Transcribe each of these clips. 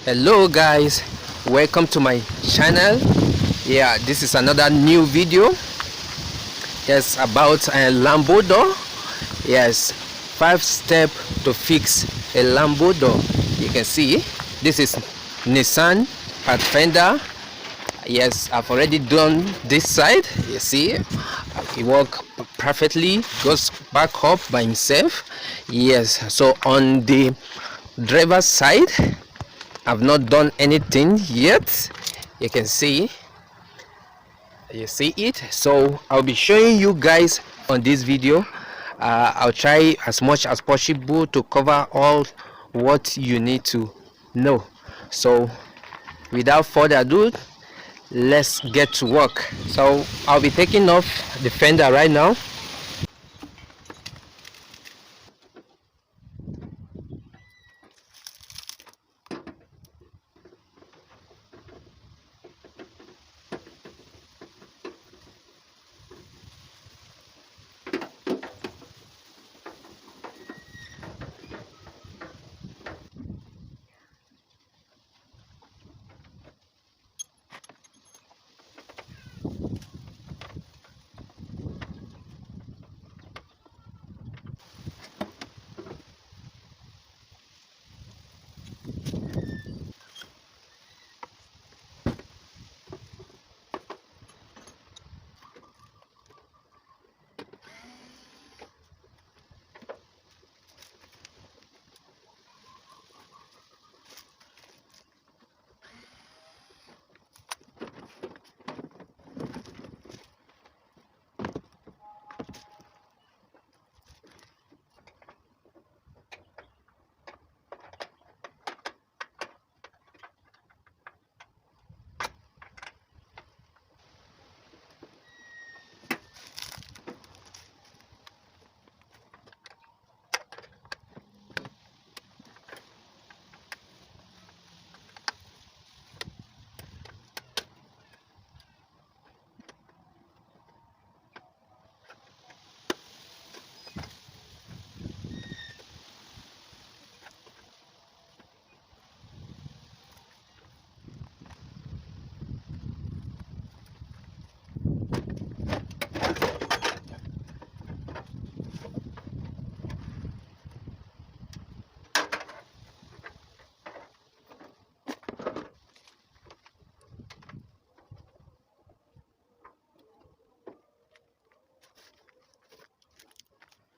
Hello guys, welcome to my channel. Yeah, this is another new video. Yes, about a Lambodoor. Yes, 5 step to fix a Lambodoor. You can see this is Nissan Pathfinder. Yes, I've already done this side. You see it works perfectly, goes back up by himself. Yes, so on the driver's side I've not done anything yet. You can see, you see it. So I'll be showing you guys on this video. I'll try as much as possible to cover all what you need to know. So without further ado, let's get to work. So I'll be taking off the fender right now.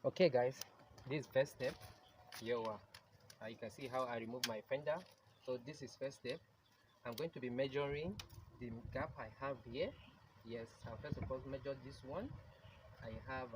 Okay guys, this is first step. Here you can see how I remove my fender. So this is first step. I'm going to be measuring the gap I have here. Yes, I'll first of all measure this one. I have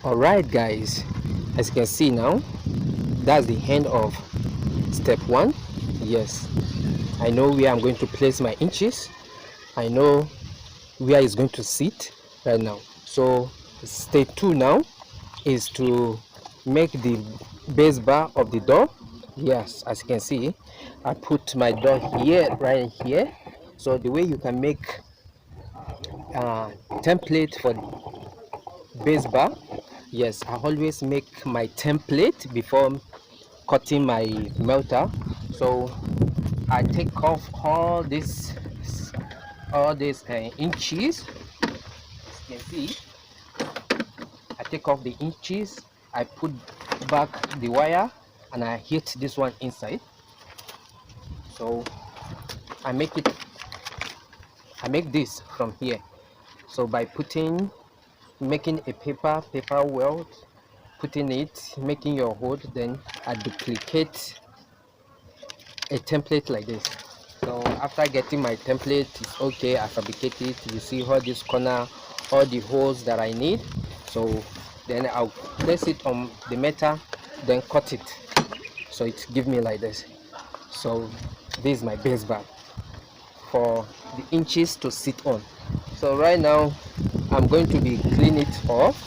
Alright guys, as you can see now, that's the end of step 1. Yes, I know where I'm going to place my inches. I know where it's going to sit right now. So step 2 now is to make the base bar of the door. Yes, as you can see, I put my door here, right here. So the way you can make template for base bar, yes, I always make my template before cutting my melter. So I take off all these inches. As you can see, I take off the inches, I put back the wire, and I hit this one inside. So I make this from here. So by making a paper weld, putting it, making your hole, then I duplicate a template like this. So after getting my template, it's okay, I fabricate it. You see all this corner, all the holes that I need. So then I'll place it on the metal, then cut it, so it gives me like this. So this is my base bar for the inches to sit on. So right now I'm going to be cleaning it off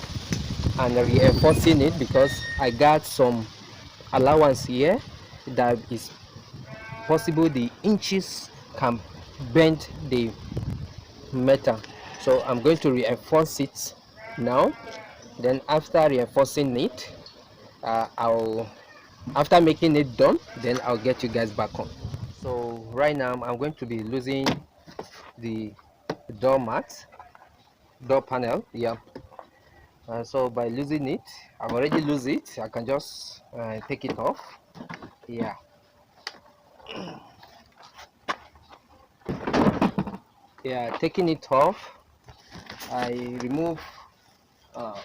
and reinforcing it, because I got some allowance here that is possible the inches can bend the metal. So I'm going to reinforce it now. Then after reinforcing it, after making it done, then I'll get you guys back on. So right now I'm going to be losing the door panel, yeah. So by losing it, I've already lose it, I can just take it off, yeah. Yeah, taking it off, I remove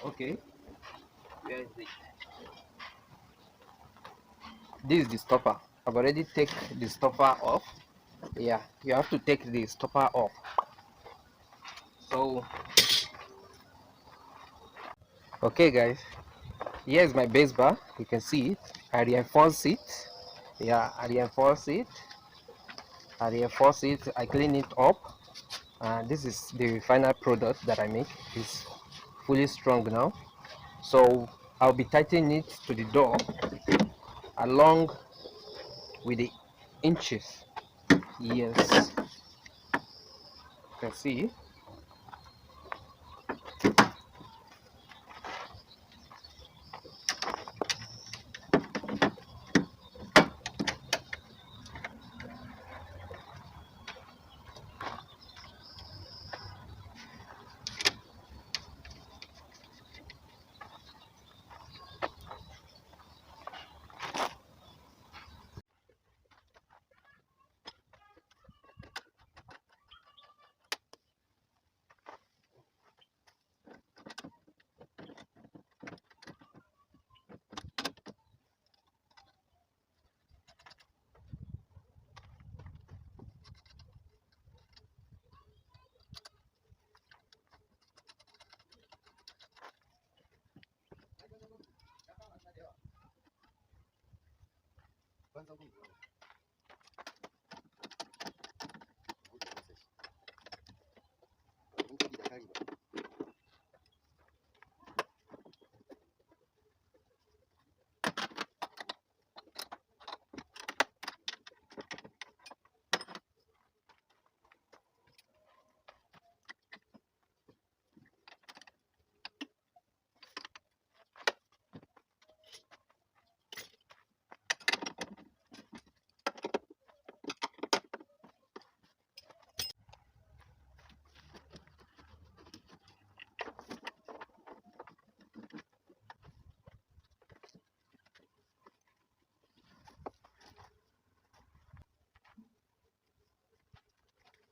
okay, where is it? This is the stopper. I've already take the stopper off. Yeah, you have to take the stopper off. So okay guys, here's my base bar. You can see it. I reinforce it. Yeah, I reinforce it. I clean it up. This is the final product that I make. It's fully strong now. So I'll be tightening it to the door along with the inches. Yes, you can see.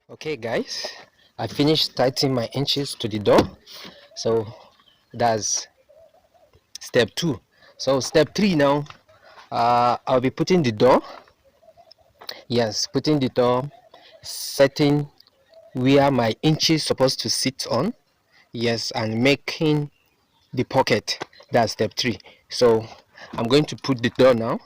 Okay guys, I finished tightening my inches to the door. So that's step 2. So step 3 now, I'll be putting the door, yes, putting the door, setting where my inches supposed to sit on, yes, and making the pocket. That's step 3. So I'm going to put the door now.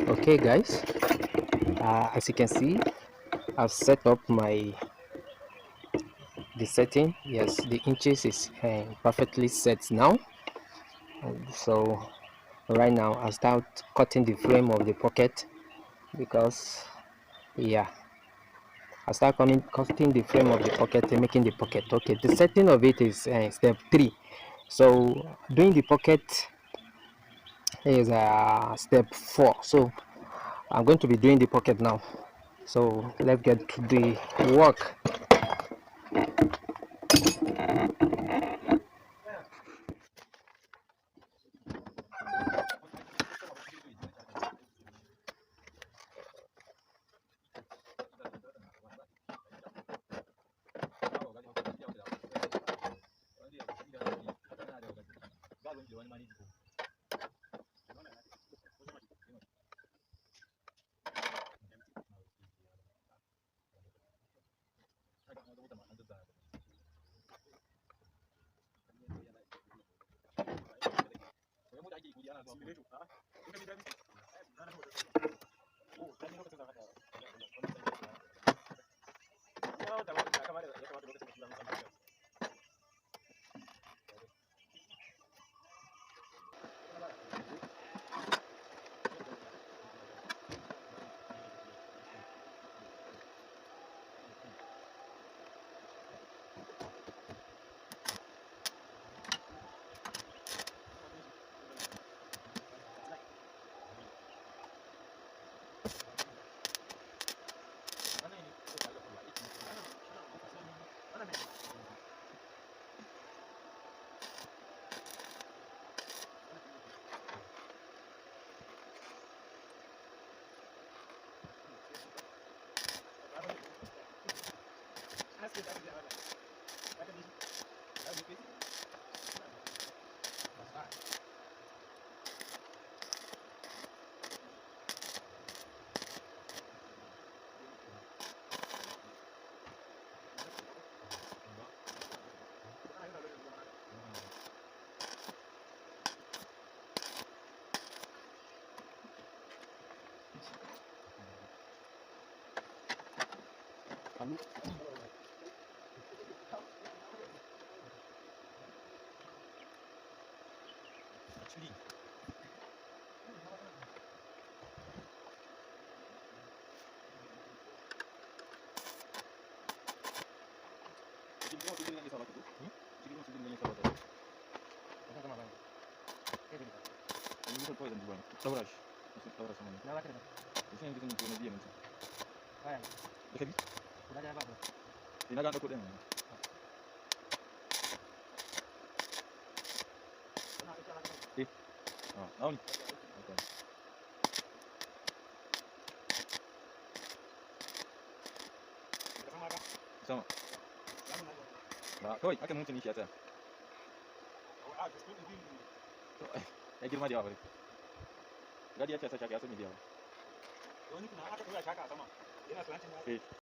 Okay guys, as you can see, I've set up the setting. Yes, the inches is perfectly set now. So right now I'll start cutting the frame of the pocket, because yeah, I start cutting the frame of the pocket and making the pocket. Okay, the setting of it is step 3. So doing the pocket is step 4. So I'm going to be doing the pocket now. So let's get to the work.